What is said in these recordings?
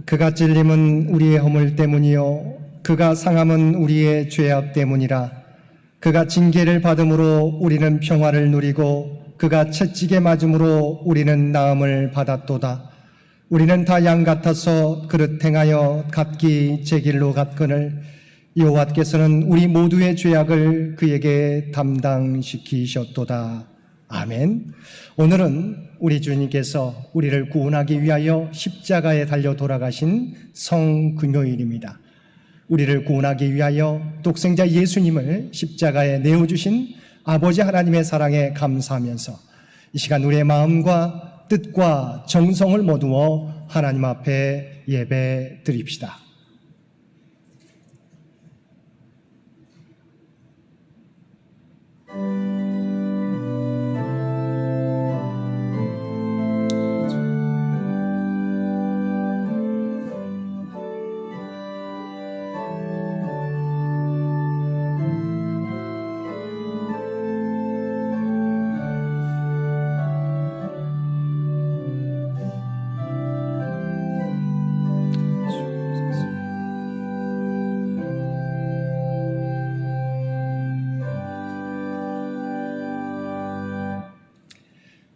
그가 찔림은 우리의 허물 때문이요 그가 상함은 우리의 죄악 때문이라. 그가 징계를 받음으로 우리는 평화를 누리고 그가 채찍에 맞음으로 우리는 나음을 받았도다. 우리는 다 양 같아서 그릇 행하여 각기 제 길로 갔거늘 여호와께서는 우리 모두의 죄악을 그에게 담당시키셨도다. 아멘. 오늘은 우리 주님께서 우리를 구원하기 위하여 십자가에 달려 돌아가신 성금요일입니다. 우리를 구원하기 위하여 독생자 예수님을 십자가에 내어주신 아버지 하나님의 사랑에 감사하면서 이 시간 우리의 마음과 뜻과 정성을 모두어 하나님 앞에 예배 드립시다.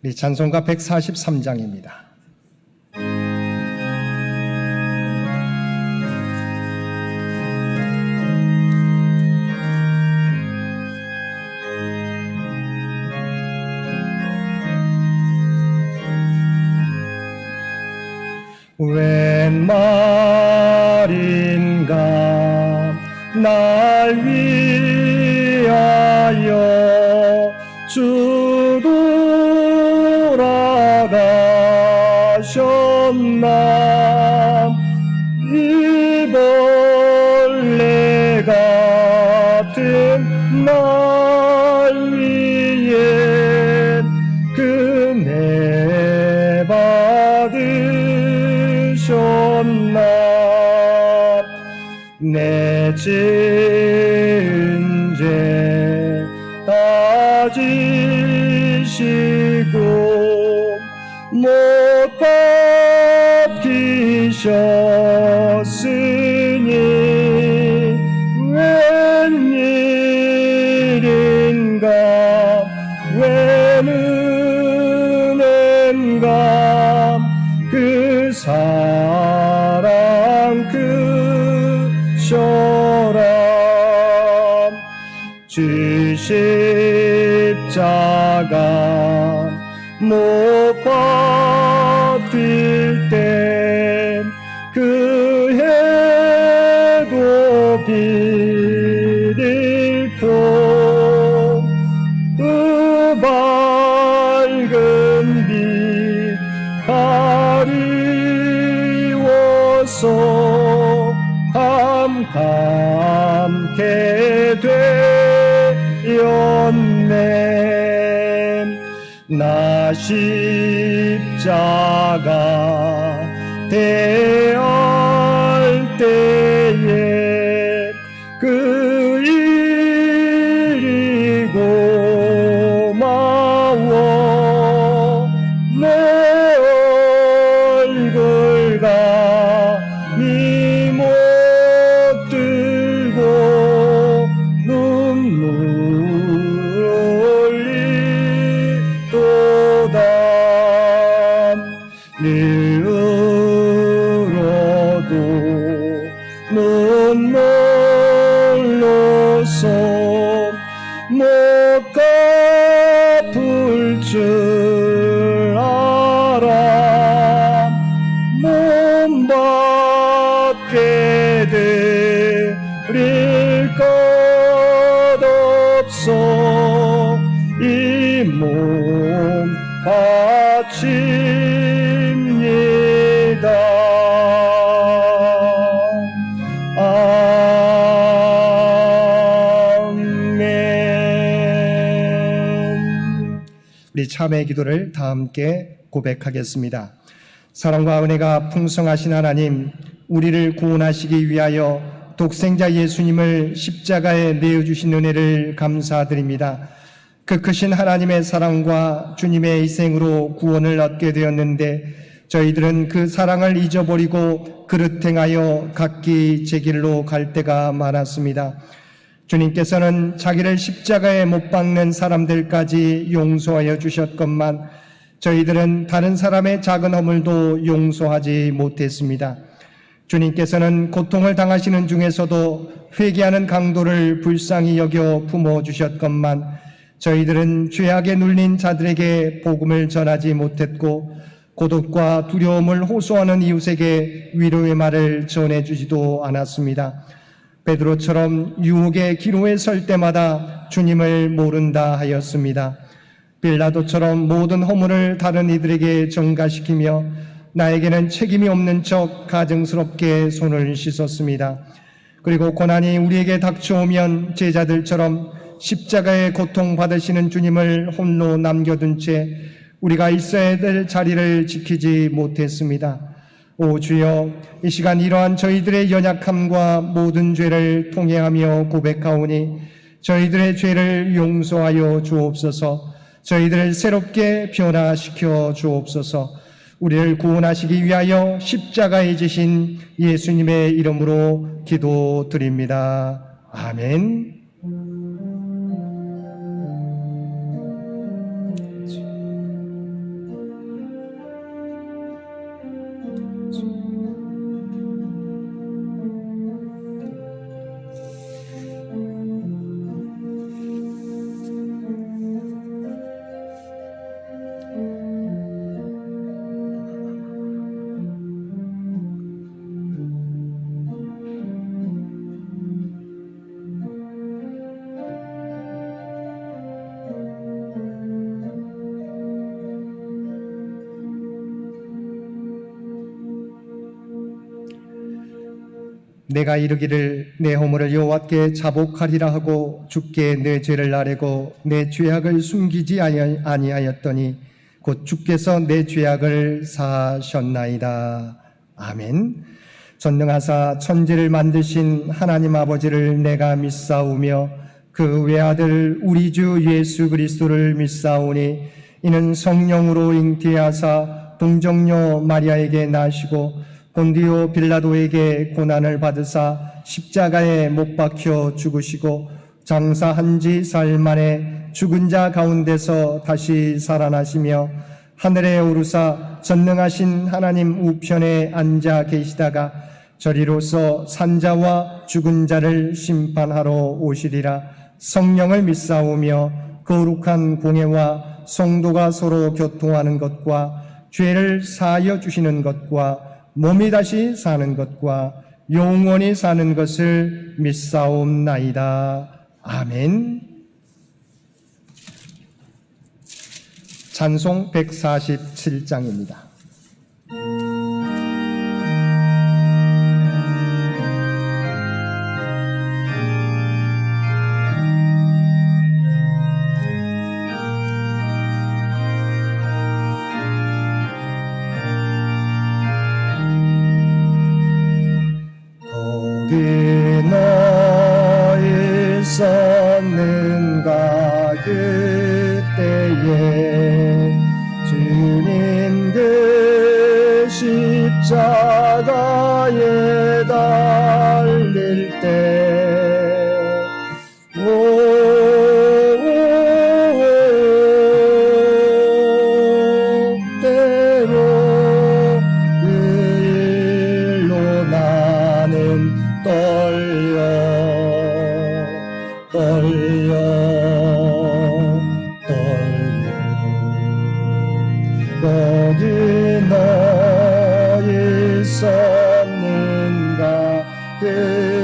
우리 찬송가 143장입니다. 웬 말인가 날 위하여 주 돌아가셨나. 이 벌레 같은 날 위에 은혜 받으셨나. 내 죄는 죄 다 지시고 못 박히셨으니 웬일인가 웬 은혜인가 그 사랑 크셔라. 주 십자가 못 박힐 때 그 해도 빛일고 그 밝은 빛 가리워서 함께 되었네. 나 십자가 대할 때에 그 일이 고마워 내 얼굴 감히 못 들고 눈물 흘리도다. 늘 울어도 눈물로서 못 갚을 줄 알아. 몸 밖에 드릴 것 없어 이 몸 바칩니다. 아멘. 우리 참회의 기도를 다 함께 고백하겠습니다. 사랑과 은혜가 풍성하신 하나님, 우리를 구원하시기 위하여 독생자 예수님을 십자가에 내어주신 은혜를 감사드립니다. 그 크신 하나님의 사랑과 주님의 희생으로 구원을 얻게 되었는데 저희들은 그 사랑을 잊어버리고 그릇 행하여 각기 제 길로 갈 때가 많았습니다. 주님께서는 자기를 십자가에 못 박는 사람들까지 용서하여 주셨건만 저희들은 다른 사람의 작은 허물도 용서하지 못했습니다. 주님께서는 고통을 당하시는 중에서도 회개하는 강도를 불쌍히 여겨 품어주셨건만 저희들은 죄악에 눌린 자들에게 복음을 전하지 못했고 고독과 두려움을 호소하는 이웃에게 위로의 말을 전해주지도 않았습니다. 베드로처럼 유혹의 기로에 설 때마다 주님을 모른다 하였습니다. 빌라도처럼 모든 허물을 다른 이들에게 전가시키며 나에게는 책임이 없는 척 가증스럽게 손을 씻었습니다. 그리고 고난이 우리에게 닥쳐오면 제자들처럼 십자가의 고통받으시는 주님을 홀로 남겨둔 채 우리가 있어야 될 자리를 지키지 못했습니다. 오 주여, 이 시간 이러한 저희들의 연약함과 모든 죄를 통회하며 고백하오니 저희들의 죄를 용서하여 주옵소서. 저희들을 새롭게 변화시켜 주옵소서. 우리를 구원하시기 위하여 십자가에 지신 예수님의 이름으로 기도드립니다. 아멘. 내가 이르기를 내 허물을 여호와께 자복하리라 하고 주께 내 죄를 아뢰고 내 죄악을 숨기지 아니하였더니 곧 주께서 내 죄악을 사하셨나이다. 아멘. 전능하사 천지를 만드신 하나님 아버지를 내가 믿사오며 그 외아들 우리 주 예수 그리스도를 믿사오니 이는 성령으로 잉태하사 동정녀 마리아에게 나시고 본디오 빌라도에게 고난을 받으사 십자가에 못 박혀 죽으시고 장사한 지 사흘 만에 죽은 자 가운데서 다시 살아나시며 하늘에 오르사 전능하신 하나님 우편에 앉아 계시다가 저리로서 산자와 죽은 자를 심판하러 오시리라. 성령을 믿사오며 거룩한 공회와 성도가 서로 교통하는 것과 죄를 사하여 주시는 것과 몸이 다시 사는 것과 영원히 사는 것을 믿사옵나이다. 아멘. 찬송 147장입니다. 너희 있었는가 그때에 주님 그 십자가에 달릴 때 거기 너희 있었는가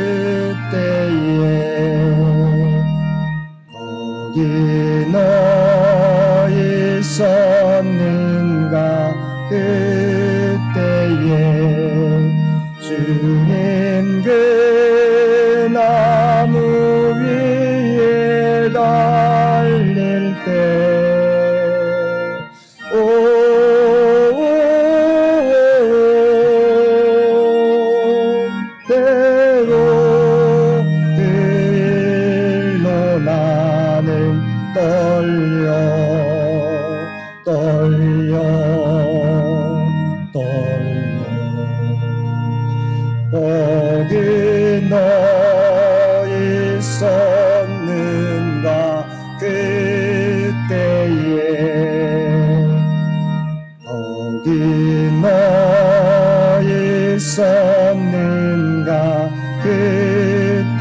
그때에 거기 너희 있었는가 그때에 주님 그 나무 위에 달릴 때 떨려 너 있었는가 그때에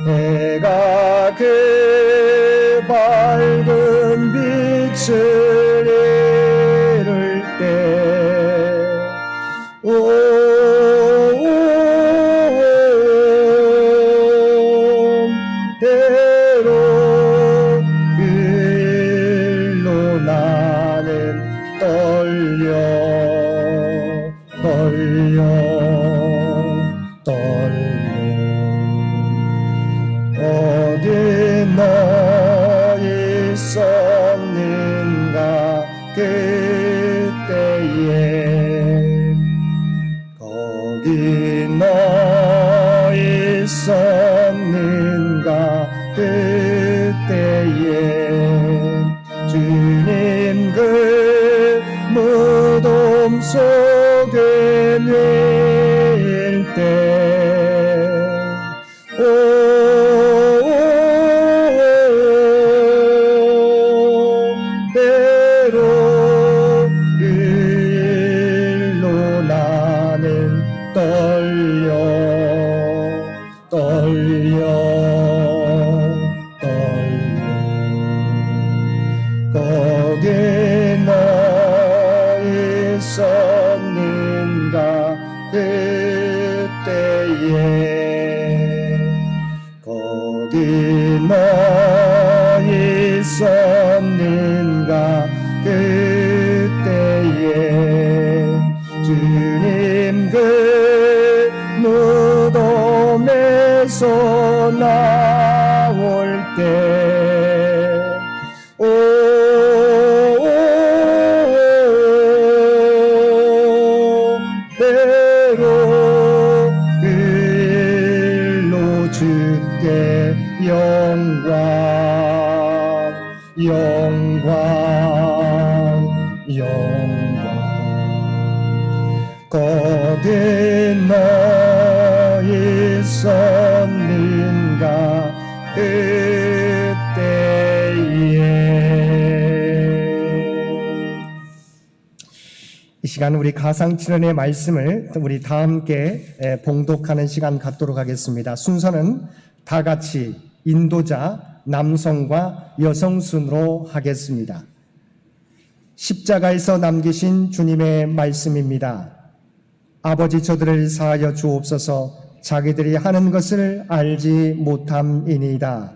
해가 그 밝은 빛을 이룰 때 때로 그 일로 나는 떨려 어디 너 있었는가 그때에 거기 너 있었는가 그때에 주님 그 무덤 속에 낼 때 때로 그 일로 나는 떨려 거기 너 있었는가 그때에 거기 너 있었는가 그때에 주님 그 무덤에서 나올 때 때로 그 일로 주께 영광 거기 너 있었는가 그때에 이 시간 우리 가상칠언의 말씀을 우리 다 함께 봉독하는 시간 갖도록 하겠습니다. 순서는 다 같이 인도자 남성과 여성 순으로 하겠습니다. 십자가에서 남기신 주님의 말씀입니다. 아버지 저들을 사하여 주옵소서. 자기들이 하는 것을 알지 못함이니이다.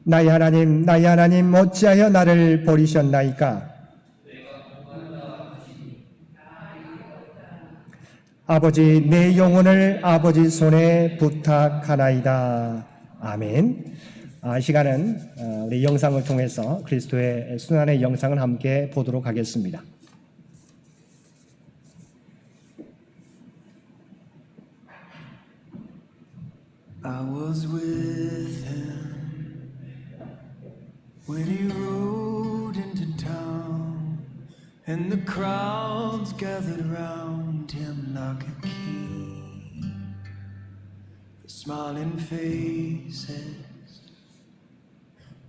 나의 하나님 어찌하여 나를 버리셨나이까? 아버지 내 영혼을 아버지 손에 부탁하나이다. 아멘. 이 시간은 우리 영상을 통해서 그리스도의 순환의 영상을 함께 보도록 하겠습니다. I was with him when he rode into town, and the crowds gathered round him like a king. The smiling faces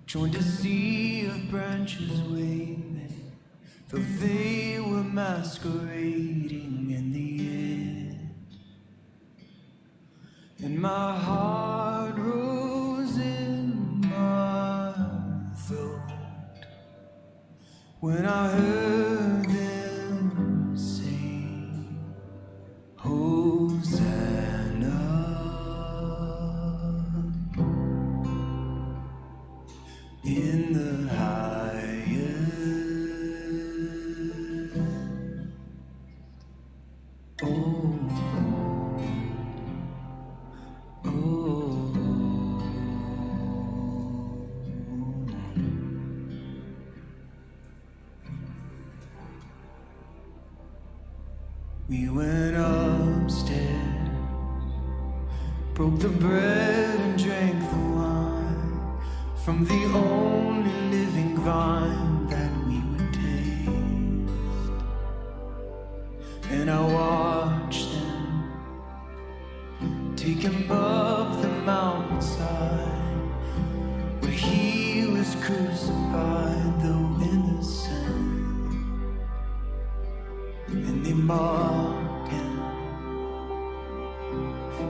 joined a sea of branches waving, though they were masquerading in the air. And my heart rose in my throat when I heard them sing, Hosanna. In the highest. Oh. We went upstairs, broke the bread and drank the wine from the only living vine that we would taste. and I watched them take him up the mountainside where he was crucified, though innocent, and they mocked him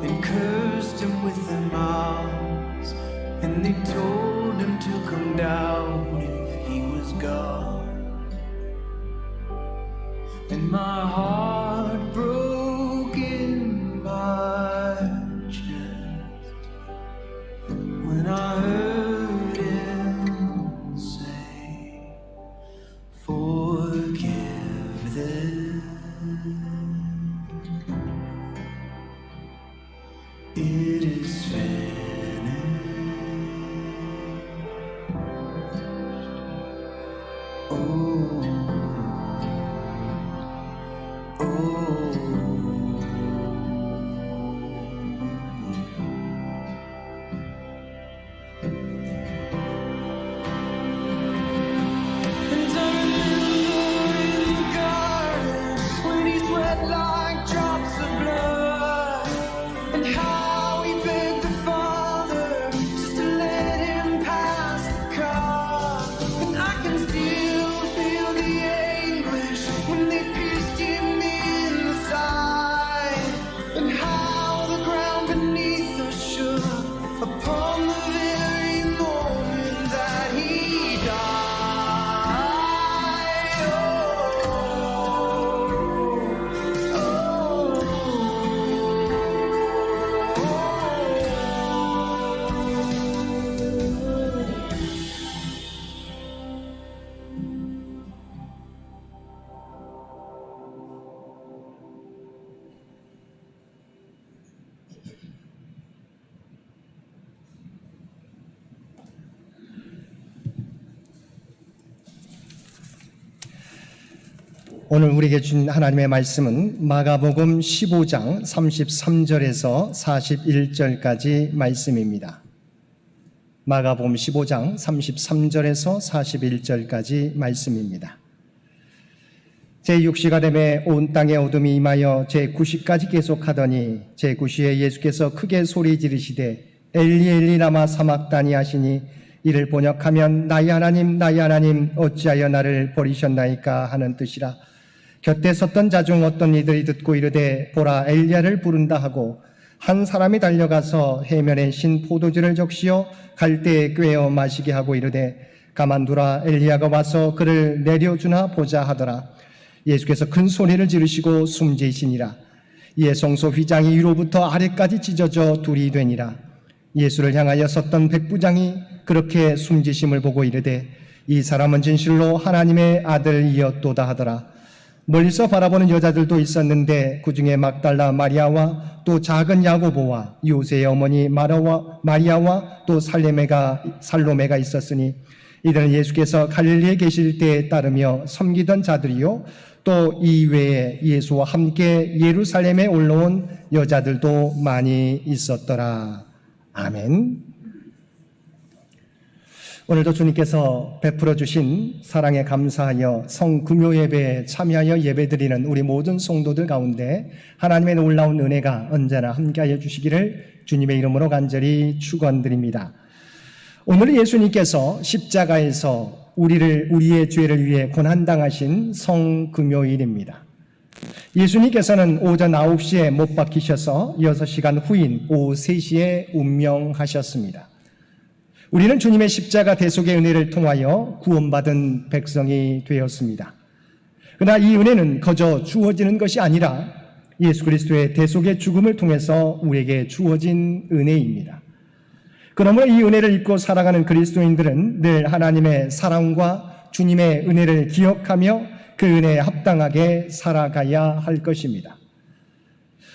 and cursed him with their mouths, and they told him to come down if he was God. And my heart broke in my chest when I heard him say, forgive them. It is finished. Oh, upon the very moment that he died. 오늘 우리에게 준 하나님의 말씀은 마가복음 15장 33절에서 41절까지 말씀입니다. 마가복음 15장 33절에서 41절까지 말씀입니다. 제6시가 되매 온 땅에 어둠이 임하여 제9시까지 계속하더니 제9시에 예수께서 크게 소리 지르시되 엘리 엘리 라마 사막다니 하시니 이를 번역하면 나의 하나님 나의 하나님 어찌하여 나를 버리셨나이까 하는 뜻이라. 곁에 섰던 자 중 어떤 이들이 듣고 이르되 보라 엘리야를 부른다 하고 한 사람이 달려가서 해면에 신 포도주를 적시어 갈대에 꿰어 마시게 하고 이르되 가만두라 엘리야가 와서 그를 내려주나 보자 하더라. 예수께서 큰 소리를 지르시고 숨지시니라. 이에 성소 휘장이 위로부터 아래까지 찢어져 둘이 되니라. 예수를 향하여 섰던 백부장이 그렇게 숨지심을 보고 이르되 이 사람은 진실로 하나님의 아들이었도다 하더라. 멀리서 바라보는 여자들도 있었는데 그 중에 막달라 마리아와 또 작은 야고보와 요새의 어머니 마리아와 또 살로메가 있었으니 이들은 예수께서 갈릴리에 계실 때에 따르며 섬기던 자들이요 또 이외에 예수와 함께 예루살렘에 올라온 여자들도 많이 있었더라. 아멘. 오늘도 주님께서 베풀어 주신 사랑에 감사하여 성금요 예배에 참여하여 예배드리는 우리 모든 성도들 가운데 하나님의 놀라운 은혜가 언제나 함께하여 주시기를 주님의 이름으로 간절히 축원드립니다. 오늘 예수님께서 십자가에서 우리의 죄를 위해 고난당하신 성금요일입니다. 예수님께서는 오전 9시에 못 박히셔서 6시간 후인 오후 3시에 운명하셨습니다. 우리는 주님의 십자가 대속의 은혜를 통하여 구원받은 백성이 되었습니다. 그러나 이 은혜는 거저 주어지는 것이 아니라 예수 그리스도의 대속의 죽음을 통해서 우리에게 주어진 은혜입니다. 그러므로 이 은혜를 입고 살아가는 그리스도인들은 늘 하나님의 사랑과 주님의 은혜를 기억하며 그 은혜에 합당하게 살아가야 할 것입니다.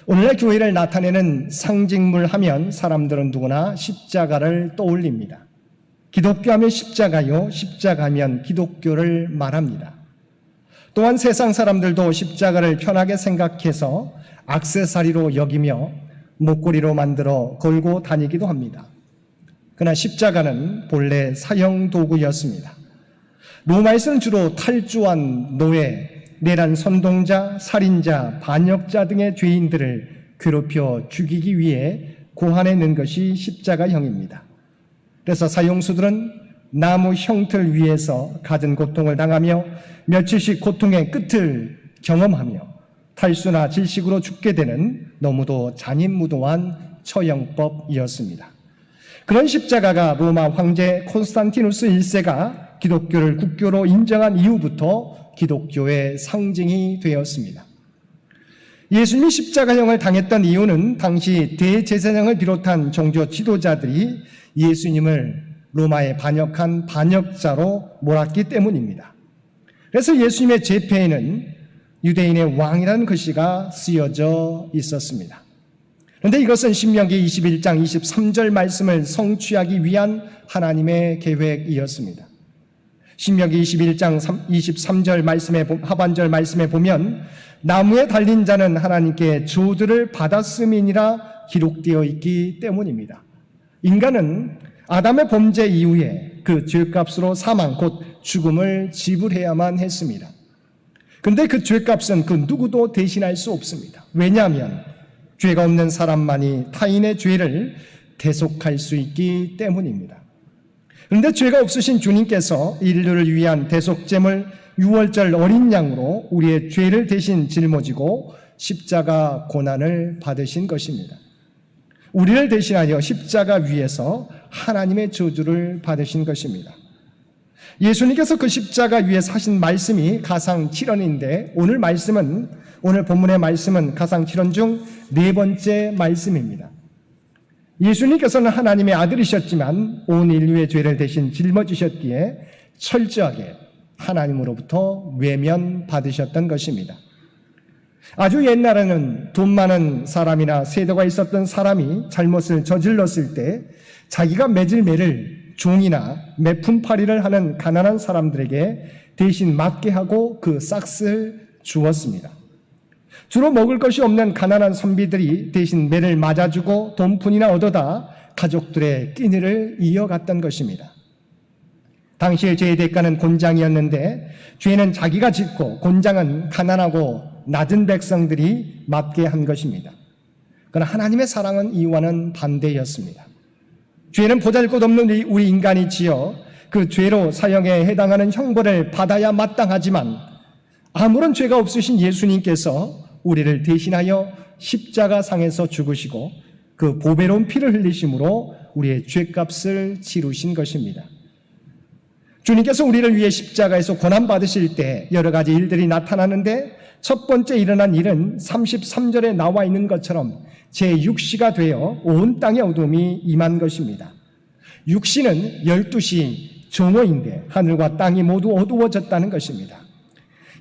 오늘날 교회를 나타내는 상징물 하면 사람들은 누구나 십자가를 떠올립니다. 기독교 하면 십자가요, 십자가 하면 기독교를 말합니다. 또한 세상 사람들도 십자가를 편하게 생각해서 액세서리로 여기며 목걸이로 만들어 걸고 다니기도 합니다. 그러나 십자가는 본래 사형 도구였습니다. 로마에서는 주로 탈주한 노예, 내란 선동자, 살인자, 반역자 등의 죄인들을 괴롭혀 죽이기 위해 고안해 낸 것이 십자가형입니다. 그래서 사형수들은 나무 형틀 위에서 갖은 고통을 당하며 며칠씩 고통의 끝을 경험하며 탈수나 질식으로 죽게 되는 너무도 잔인무도한 처형법이었습니다. 그런 십자가가 로마 황제 콘스탄티누스 1세가 기독교를 국교로 인정한 이후부터 기독교의 상징이 되었습니다. 예수님이 십자가형을 당했던 이유는 당시 대제사장을 비롯한 종교 지도자들이 예수님을 로마에 반역한 반역자로 몰았기 때문입니다. 그래서 예수님의 제패에는 유대인의 왕이라는 글씨가 쓰여져 있었습니다. 그런데 이것은 신명기 21장 23절 말씀을 성취하기 위한 하나님의 계획이었습니다. 신명기 21장 23절 말씀의 하반절 말씀에 보면 나무에 달린 자는 하나님께 저주를 받았음이니라 기록되어 있기 때문입니다. 인간은 아담의 범죄 이후에 그 죄값으로 사망 곧 죽음을 지불해야만 했습니다. 그런데 그 죄값은 그 누구도 대신할 수 없습니다. 왜냐하면 죄가 없는 사람만이 타인의 죄를 대속할 수 있기 때문입니다. 그런데 죄가 없으신 주님께서 인류를 위한 대속제물 유월절 어린 양으로 우리의 죄를 대신 짊어지고 십자가 고난을 받으신 것입니다. 우리를 대신하여 십자가 위에서 하나님의 저주를 받으신 것입니다. 예수님께서 그 십자가 위에서 하신 말씀이 가상 7언인데 오늘 본문의 말씀은 가상 7언 중 네 번째 말씀입니다. 예수님께서는 하나님의 아들이셨지만 온 인류의 죄를 대신 짊어지셨기에 철저하게 하나님으로부터 외면받으셨던 것입니다. 아주 옛날에는 돈 많은 사람이나 세도가 있었던 사람이 잘못을 저질렀을 때 자기가 맺을 매를 종이나 매품팔이를 하는 가난한 사람들에게 대신 맞게 하고 그 싹스를 주었습니다. 주로 먹을 것이 없는 가난한 선비들이 대신 매를 맞아주고 돈푼이나 얻어다 가족들의 끼니를 이어갔던 것입니다. 당시의 죄의 대가는 곤장이었는데 죄는 자기가 짓고 곤장은 가난하고 낮은 백성들이 맡게 한 것입니다. 그러나 하나님의 사랑은 이와는 반대였습니다. 죄는 보잘것없는 우리 인간이 지어 그 죄로 사형에 해당하는 형벌을 받아야 마땅하지만 아무런 죄가 없으신 예수님께서 우리를 대신하여 십자가상에서 죽으시고 그 보배로운 피를 흘리심으로 우리의 죄값을 치르신 것입니다. 주님께서 우리를 위해 십자가에서 고난받으실 때 여러 가지 일들이 나타나는데 첫 번째 일어난 일은 33절에 나와 있는 것처럼 제6시가 되어 온 땅의 어둠이 임한 것입니다. 6시는 12시 정오인데 하늘과 땅이 모두 어두워졌다는 것입니다.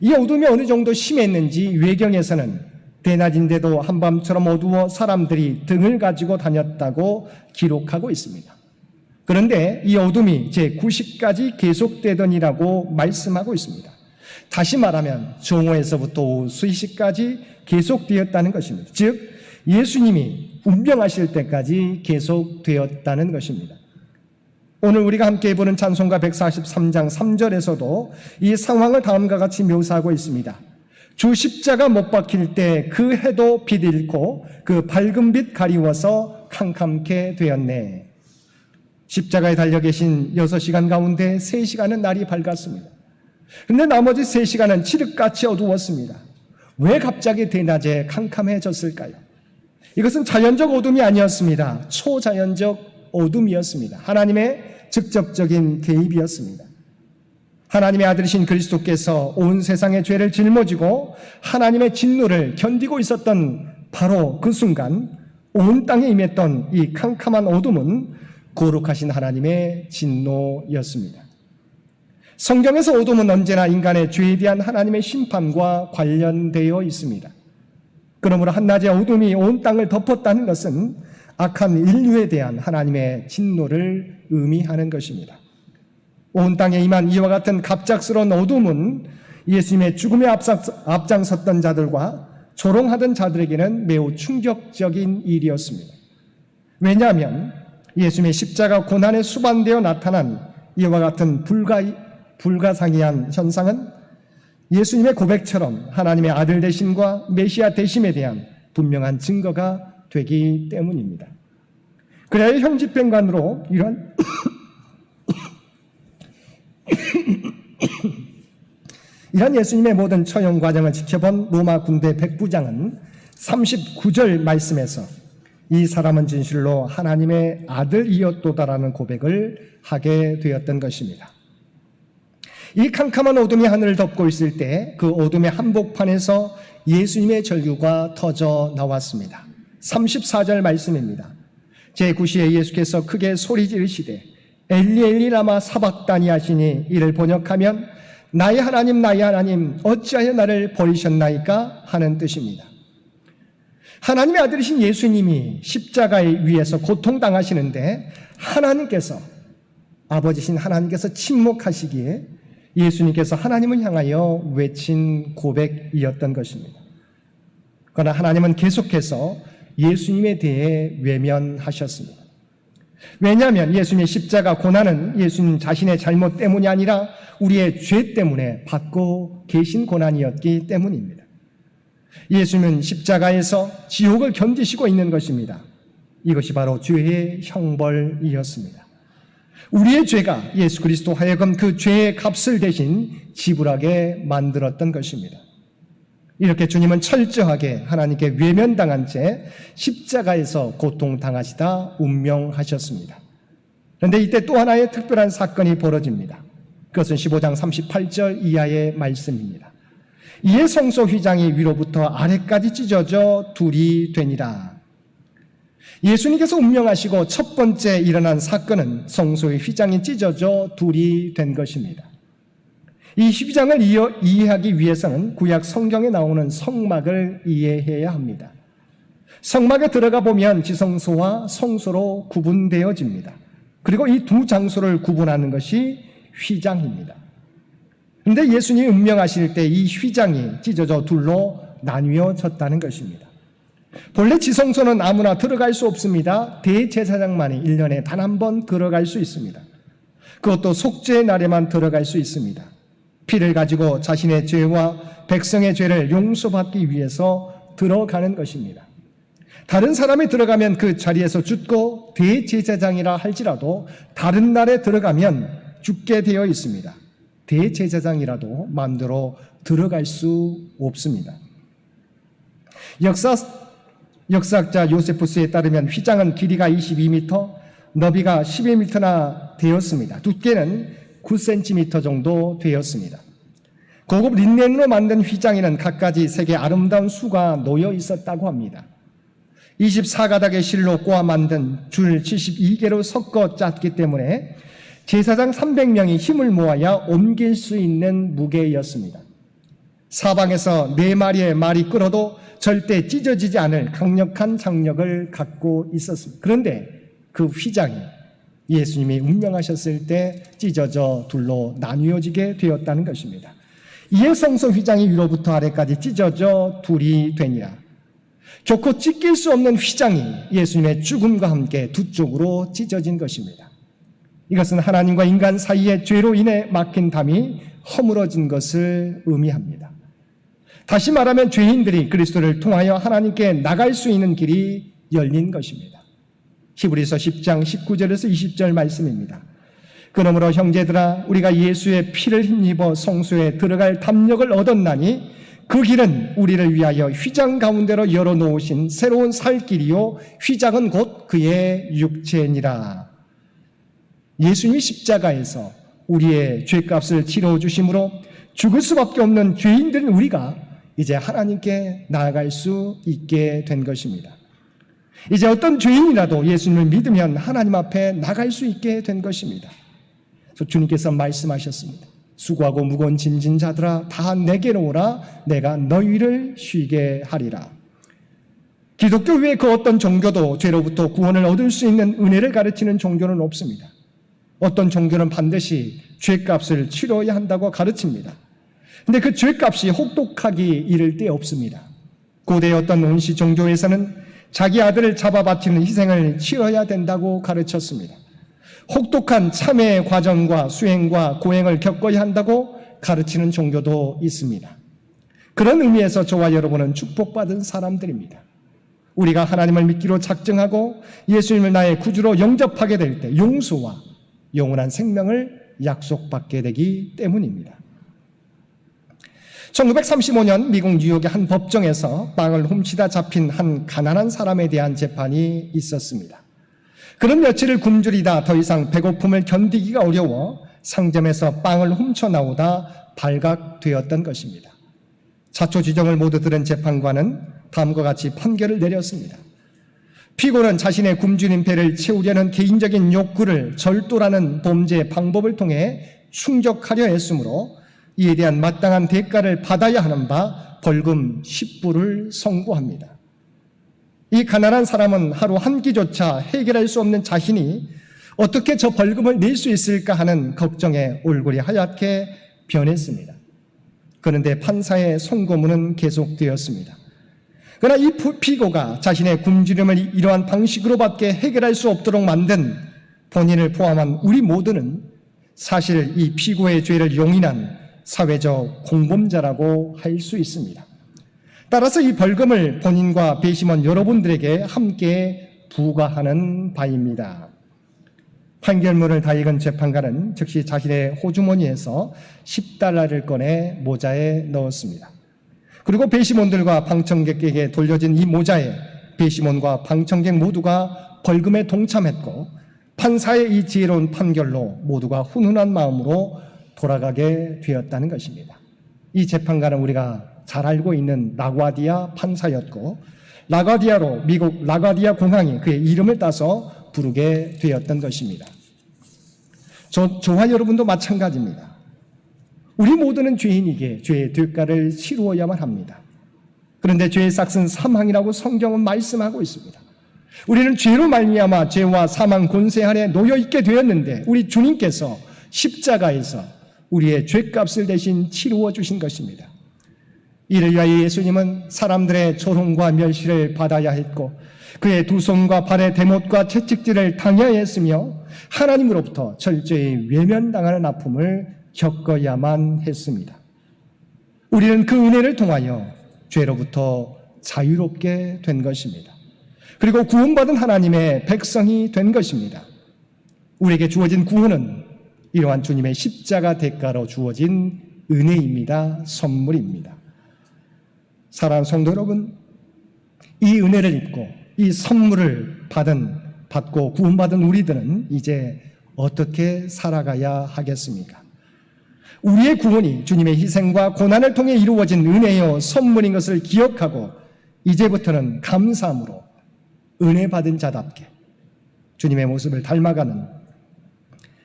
이 어둠이 어느 정도 심했는지 외경에서는 대낮인데도 한밤처럼 어두워 사람들이 등을 가지고 다녔다고 기록하고 있습니다. 그런데 이 어둠이 제9시까지 계속되더니라고 말씀하고 있습니다. 다시 말하면 정오에서부터 오후 3시까지 계속되었다는 것입니다. 즉 예수님이 운명하실 때까지 계속되었다는 것입니다. 오늘 우리가 함께 보는 찬송가 143장 3절에서도 이 상황을 다음과 같이 묘사하고 있습니다. 주 십자가 못 박힐 때 그 해도 빛 잃고 그 밝은 빛 가리워서 캄캄케 되었네. 십자가에 달려 계신 6시간 가운데 3시간은 날이 밝았습니다. 근데 나머지 3시간은 칠흑같이 어두웠습니다. 왜 갑자기 대낮에 캄캄해졌을까요? 이것은 자연적 어둠이 아니었습니다. 초자연적 어둠이었습니다. 하나님의 직접적인 개입이었습니다. 하나님의 아들이신 그리스도께서 온 세상의 죄를 짊어지고 하나님의 진노를 견디고 있었던 바로 그 순간 온 땅에 임했던 이 캄캄한 어둠은 거룩하신 하나님의 진노였습니다. 성경에서 어둠은 언제나 인간의 죄에 대한 하나님의 심판과 관련되어 있습니다. 그러므로 한낮의 어둠이 온 땅을 덮었다는 것은 악한 인류에 대한 하나님의 진노를 의미하는 것입니다. 온 땅에 임한 이와 같은 갑작스러운 어둠은 예수님의 죽음에 앞장섰던 자들과 조롱하던 자들에게는 매우 충격적인 일이었습니다. 왜냐하면 예수님의 십자가 고난에 수반되어 나타난 이와 같은 불가상이한 현상은 예수님의 고백처럼 하나님의 아들 되심과 메시아 되심에 대한 분명한 증거가 되기 때문입니다. 그래야 형 집행관으로 이런 예수님의 모든 처형 과정을 지켜본 로마 군대 백부장은 39절 말씀에서 이 사람은 진실로 하나님의 아들이었도다라는 고백을 하게 되었던 것입니다. 이 캄캄한 어둠이 하늘을 덮고 있을 때 그 어둠의 한복판에서 예수님의 절규가 터져 나왔습니다. 34절 말씀입니다. 제9시에 예수께서 크게 소리 지르시되 엘리 엘리 라마 사박다니 하시니 이를 번역하면 나의 하나님 어찌하여 나를 버리셨나이까 하는 뜻입니다. 하나님의 아들이신 예수님이 십자가에 위에서 고통당하시는데 아버지신 하나님께서 침묵하시기에 예수님께서 하나님을 향하여 외친 고백이었던 것입니다. 그러나 하나님은 계속해서 예수님에 대해 외면하셨습니다. 왜냐하면 예수님의 십자가 고난은 예수님 자신의 잘못 때문이 아니라 우리의 죄 때문에 받고 계신 고난이었기 때문입니다. 예수님은 십자가에서 지옥을 견디시고 있는 것입니다. 이것이 바로 죄의 형벌이었습니다. 우리의 죄가 예수 그리스도 하여금 그 죄의 값을 대신 지불하게 만들었던 것입니다. 이렇게 주님은 철저하게 하나님께 외면당한 채 십자가에서 고통당하시다 운명하셨습니다. 그런데 이때 또 하나의 특별한 사건이 벌어집니다. 그것은 15장 38절 이하의 말씀입니다. 이에 성소 휘장이 위로부터 아래까지 찢어져 둘이 되니라. 예수님께서 운명하시고 첫 번째 일어난 사건은 성소의 휘장이 찢어져 둘이 된 것입니다. 이 휘장을 이해하기 위해서는 구약 성경에 나오는 성막을 이해해야 합니다. 성막에 들어가 보면 지성소와 성소로 구분되어집니다. 그리고 이 두 장소를 구분하는 것이 휘장입니다. 그런데 예수님이 운명하실 때 이 휘장이 찢어져 둘로 나뉘어졌다는 것입니다. 본래 지성소는 아무나 들어갈 수 없습니다. 대제사장만이 1년에 단 한 번 들어갈 수 있습니다. 그것도 속죄의 날에만 들어갈 수 있습니다. 피를 가지고 자신의 죄와 백성의 죄를 용서받기 위해서 들어가는 것입니다. 다른 사람이 들어가면 그 자리에서 죽고 대제사장이라 할지라도 다른 날에 들어가면 죽게 되어 있습니다. 대제사장이라도 마음대로 들어갈 수 없습니다. 역사학자 요세푸스에 따르면 휘장은 길이가 22m, 너비가 11m나 되었습니다. 두께는 9cm 정도 되었습니다. 고급 린넨으로 만든 휘장에는 갖가지 색의 아름다운 수가 놓여 있었다고 합니다. 24가닥의 실로 꼬아 만든 줄 72개로 섞어 짰기 때문에 제사장 300명이 힘을 모아야 옮길 수 있는 무게였습니다. 사방에서 4마리의 말이 끌어도 절대 찢어지지 않을 강력한 장력을 갖고 있었습니다. 그런데 그 휘장이 예수님이 운명하셨을 때 찢어져 둘로 나뉘어지게 되었다는 것입니다. 이에 성소 휘장이 위로부터 아래까지 찢어져 둘이 되니라. 결코 찢길 수 없는 휘장이 예수님의 죽음과 함께 두 쪽으로 찢어진 것입니다. 이것은 하나님과 인간 사이의 죄로 인해 막힌 담이 허물어진 것을 의미합니다. 다시 말하면 죄인들이 그리스도를 통하여 하나님께 나갈 수 있는 길이 열린 것입니다. 히브리서 10장 19절에서 20절 말씀입니다. 그러므로 형제들아 우리가 예수의 피를 힘입어 성소에 들어갈 담력을 얻었나니 그 길은 우리를 위하여 휘장 가운데로 열어놓으신 새로운 살 길이요 휘장은 곧 그의 육체니라. 예수님이 십자가에서 우리의 죄값을 치러주심으로 죽을 수밖에 없는 죄인들인 우리가 이제 하나님께 나아갈 수 있게 된 것입니다. 이제 어떤 죄인이라도 예수님을 믿으면 하나님 앞에 나갈 수 있게 된 것입니다. 그래서 주님께서 말씀하셨습니다. 수고하고 무거운 짐진 자들아 다 내게로 오라 내가 너희를 쉬게 하리라. 기독교 외에 그 어떤 종교도 죄로부터 구원을 얻을 수 있는 은혜를 가르치는 종교는 없습니다. 어떤 종교는 반드시 죄값을 치러야 한다고 가르칩니다. 그런데 그 죄값이 혹독하기 이를 데 없습니다. 고대의 어떤 원시 종교에서는 자기 아들을 잡아 바치는 희생을 치러야 된다고 가르쳤습니다. 혹독한 참회의 과정과 수행과 고행을 겪어야 한다고 가르치는 종교도 있습니다. 그런 의미에서 저와 여러분은 축복받은 사람들입니다. 우리가 하나님을 믿기로 작정하고 예수님을 나의 구주로 영접하게 될 때 용서와 영원한 생명을 약속받게 되기 때문입니다. 1935년 미국 뉴욕의 한 법정에서 빵을 훔치다 잡힌 한 가난한 사람에 대한 재판이 있었습니다. 그는 며칠을 굶주리다 더 이상 배고픔을 견디기가 어려워 상점에서 빵을 훔쳐 나오다 발각되었던 것입니다. 자초지종을 모두 들은 재판관은 다음과 같이 판결을 내렸습니다. 피고는 자신의 굶주린 배를 채우려는 개인적인 욕구를 절도라는 범죄 방법을 통해 충족하려 했으므로 이에 대한 마땅한 대가를 받아야 하는 바 벌금 10불을 선고합니다. 이 가난한 사람은 하루 한 끼조차 해결할 수 없는 자신이 어떻게 저 벌금을 낼 수 있을까 하는 걱정에 얼굴이 하얗게 변했습니다. 그런데 판사의 선고문은 계속되었습니다. 그러나 이 피고가 자신의 굶주림을 이러한 방식으로밖에 해결할 수 없도록 만든 본인을 포함한 우리 모두는 사실 이 피고의 죄를 용인한 사회적 공범자라고 할 수 있습니다. 따라서 이 벌금을 본인과 배심원 여러분들에게 함께 부과하는 바입니다. 판결문을 다 읽은 재판관은 즉시 자신의 호주머니에서 10달러를 꺼내 모자에 넣었습니다. 그리고 배심원들과 방청객에게 돌려진 이 모자에 배심원과 방청객 모두가 벌금에 동참했고 판사의 이 지혜로운 판결로 모두가 훈훈한 마음으로 돌아가게 되었다는 것입니다. 이 재판관은 우리가 잘 알고 있는 라과디아 판사였고 라과디아로 미국 라과디아 공항이 그의 이름을 따서 부르게 되었던 것입니다. 저와 여러분도 마찬가지입니다. 우리 모두는 죄인이기에 죄의 대가를 치루어야만 합니다. 그런데 죄의 삭은 사망이라고 성경은 말씀하고 있습니다. 우리는 죄로 말미암아 죄와 사망 권세 아래 놓여 있게 되었는데 우리 주님께서 십자가에서 우리의 죄값을 대신 치루어 주신 것입니다. 이를 위하여 예수님은 사람들의 조롱과 멸시를 받아야 했고 그의 두 손과 발의 대못과 채찍질을 당해야 했으며 하나님으로부터 철저히 외면당하는 아픔을 겪어야만 했습니다. 우리는 그 은혜를 통하여 죄로부터 자유롭게 된 것입니다. 그리고 구원받은 하나님의 백성이 된 것입니다. 우리에게 주어진 구원은 이러한 주님의 십자가 대가로 주어진 은혜입니다. 선물입니다. 사랑하는 성도 여러분, 이 은혜를 입고 이 선물을 받고 구원받은 우리들은 이제 어떻게 살아가야 하겠습니까? 우리의 구원이 주님의 희생과 고난을 통해 이루어진 은혜요 선물인 것을 기억하고 이제부터는 감사함으로 은혜 받은 자답게 주님의 모습을 닮아가는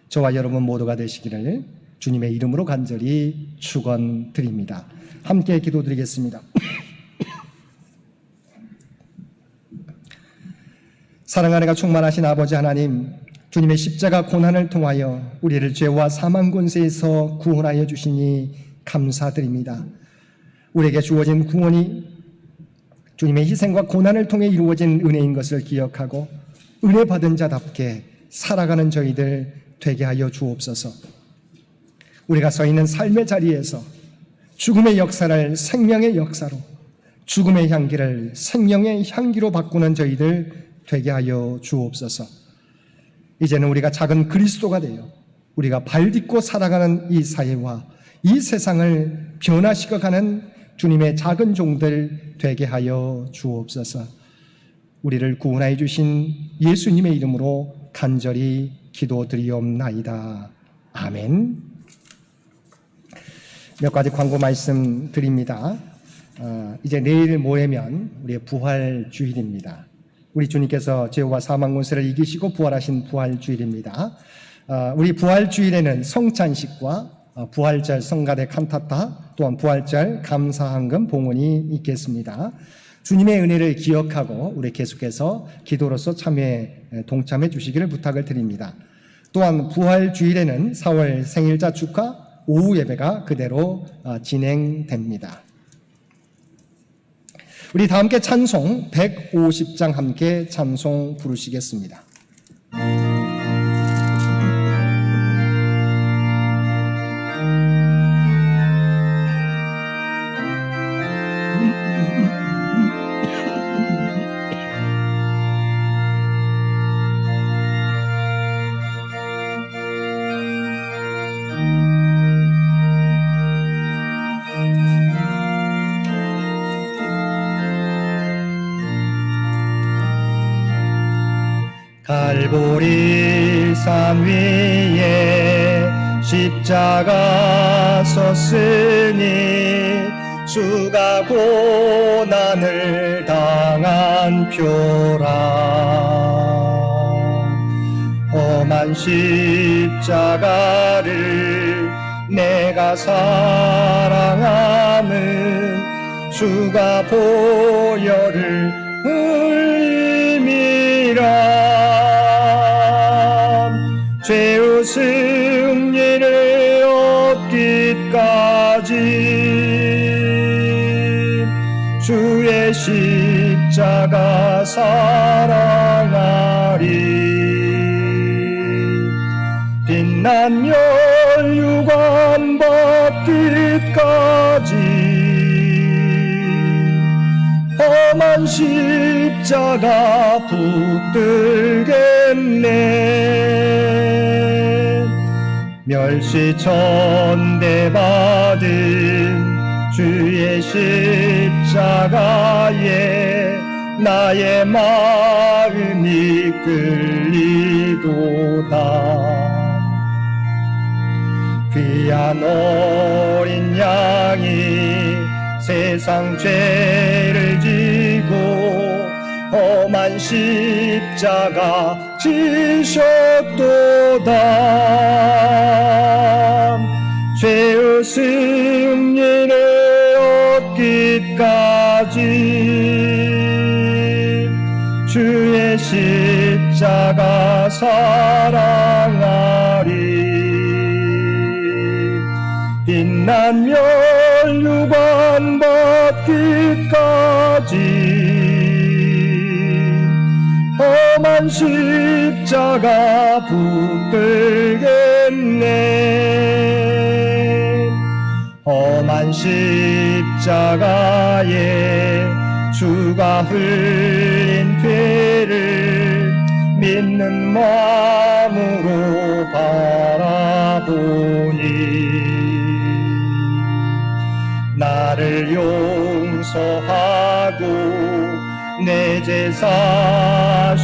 저와 여러분 모두가 되시기를 주님의 이름으로 간절히 축원드립니다. 함께 기도드리겠습니다. 사랑하는 가 충만하신 아버지 하나님, 주님의 십자가 고난을 통하여 우리를 죄와 사망 권세에서 구원하여 주시니 감사드립니다. 우리에게 주어진 구원이 주님의 희생과 고난을 통해 이루어진 은혜인 것을 기억하고 은혜 받은 자답게 살아가는 저희들 되게 하여 주옵소서. 우리가 서 있는 삶의 자리에서 죽음의 역사를 생명의 역사로, 죽음의 향기를 생명의 향기로 바꾸는 저희들 되게 하여 주옵소서. 이제는 우리가 작은 그리스도가 되어 우리가 발딛고 살아가는 이 사회와 이 세상을 변화시켜가는 주님의 작은 종들 되게 하여 주옵소서. 우리를 구원하여 주신 예수님의 이름으로 간절히 기도드리옵나이다. 아멘. 몇 가지 광고 말씀 드립니다. 이제 내일 모레면 우리의 부활주일입니다. 우리 주님께서 죄와 사망 권세를 이기시고 부활하신 부활주일입니다. 우리 부활주일에는 성찬식과 부활절 성가대 칸타타 또한 부활절 감사한금 봉헌이 있겠습니다. 주님의 은혜를 기억하고 우리 계속해서 기도로서 동참해 주시기를 부탁을 드립니다. 또한 부활주일에는 4월 생일자 축하 오후 예배가 그대로 진행됩니다. 우리 다 함께 찬송 150장 함께 찬송 부르시겠습니다. 갈보리 산 위에 십자가 섰으니 주가 고난을 당한 표라. 험한 십자가를 내가 사랑하는 주가 보혈을 흘림이라. 죄의 승리를 얻기까지 주의 십자가 사랑하리. 빛난 멸류관 받기까지 험한 십자가 붙들겠네. 멸시천대 받은 주의 십자가에 나의 마음이 끌리도다. 귀한 어린 양이 세상 죄를 지고 험한 십자가 지셨도다. 죄의 승리를 얻기까지 주의 십자가 사랑하리. 빛난 멸류관 받기까지 험한 십자가 붙들겠네. 험한 십자가에 주가 흘린 피를 믿는 마음으로 바라보니 나를 용서하고 내 죄 사시려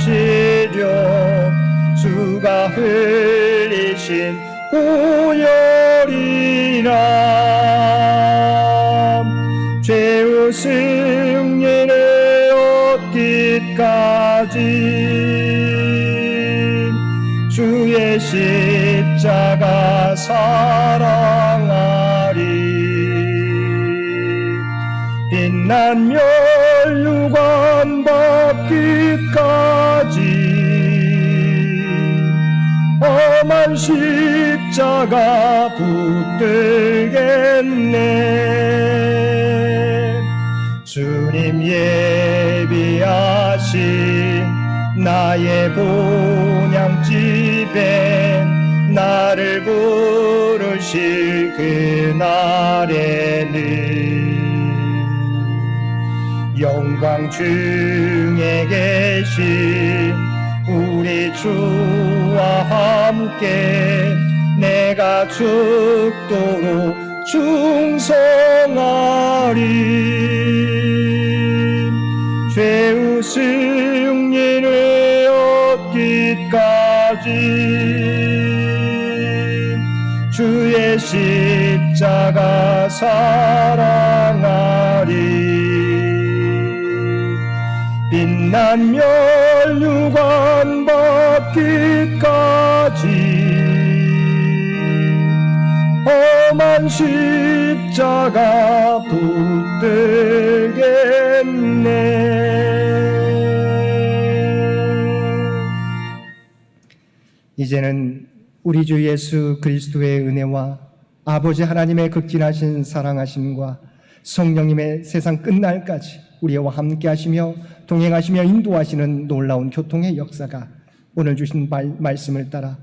주가 흘리신 보혈이라. 죄의 승리를 얻기까지 주의 십자가 사랑하리. 빛난 멸류관 받기까지 험한 십자가 붙들겠네. 주님 예비하신 나의 본향집에 나를 부르실 그날에는 영광 중에 계신 우리 주와 함께 내가 죽도록 충성하리. 죄의 승리를 얻기까지 주의 십자가 사랑하리. 빛난 멸류관 받기까지 험한 십자가 붙들겠네. 이제는 우리 주 예수 그리스도의 은혜와 아버지 하나님의 극진하신 사랑하심과 성령님의 세상 끝날까지 우리와 함께 하시며 동행하시며 인도하시는 놀라운 교통의 역사가 오늘 주신 말씀을 따라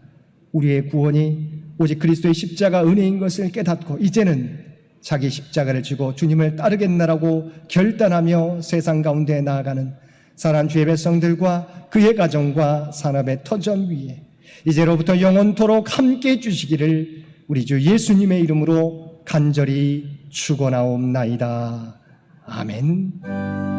우리의 구원이 오직 그리스도의 십자가 은혜인 것을 깨닫고 이제는 자기 십자가를 지고 주님을 따르겠나라고 결단하며 세상 가운데 나아가는 사랑하는 주의 백성들과 그의 가정과 산업의 터전 위에 이제로부터 영원토록 함께 해주시기를 우리 주 예수님의 이름으로 간절히 축원하옵나이다. 아멘.